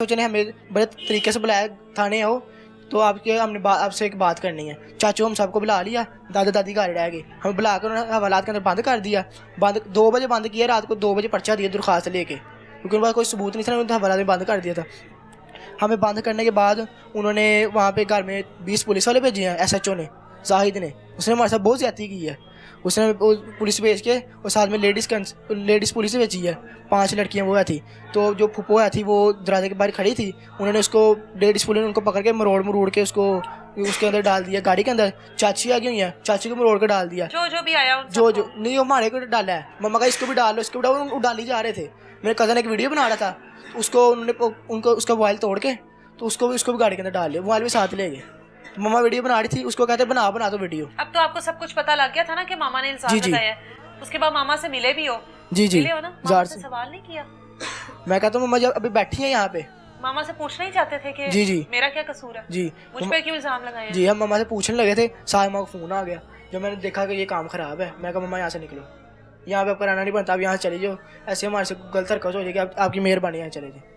सोचे ने हमें बड़े तरीके से बुलाया, थाने आओ तो हमने आपसे एक बात करनी है। चाचू हम सबको बुला लिया, दादा दादी घर रह गए, हमें बुलाकर उन्होंने हवालात के अंदर बंद कर दिया। बंद 2 बजे बंद किया, रात को 2 बजे पर्चा दिया दरख्वास्त लेके, क्योंकि उनके पास कोई सबूत नहीं था, उन्होंने हवालात में बंद कर दिया था। हमें बंद करने के बाद उन्होंने वहाँ पे घर में 20 पुलिस वाले भेजे हैं। SHO ने, जाहिद ने, उसने हमारे साथ बहुत ज़्यादती की है। उसने पुलिस भेज के और साथ में लेडीज़ पुलिस भेजी है। 5 लड़कियां वो थी, तो जो फुप्पो थी वो दरवाजे के बाहर खड़ी थी, उन्होंने उसको लेडीज़ पुलिस ने उनको पकड़ के मरोड़ के उसको उसके अंदर डाल दिया, गाड़ी के अंदर। चाची आ गई हुई है, चाची को मरोड़ कर डाल दिया। जो भी आया जो नहीं, हमारे को डाला है। मम्मा का इसको भी डाल लो, इसको भी डालो, डाल ही जा रहे थे। मेरे कज़न एक वीडियो बना रहा था, उसको उन्होंने उसका मोबाइल तोड़ के तो उसको भी गाड़ी के अंदर डाल लिया, मोबाइल भी साथ ले गए। मम्मा वीडियो बना रही थी, उसको कहते बना दो वीडियो। अब तो आपको सब कुछ पता लग गया था ना कि मामा ने इल्जाम लगाया है। उसके बाद मामा से मिले भी हो? जी मिले हो ना? मामा से सवाल नहीं किया? मैं कहता हूँ मम्मा जब अभी बैठी है यहाँ पे, मामा से पूछना ही चाहते थे कि जी मेरा क्या कसूर है, जी मुझ पे क्यों इल्जाम लगाए? जी हम मम्मा से पूछने लगे थे, साथ माँ को फोन आ गया। जब मैंने देखा कि ये काम खराब है, मैं कहा मम्मा यहाँ से निकलो, यहाँ पे आपका रहना नहीं बनता, आप यहाँ चले जाओ, ऐसे हमारे से गलत हरकत हो जाएगी, आपकी मेहरबानी यहाँ चले जाए।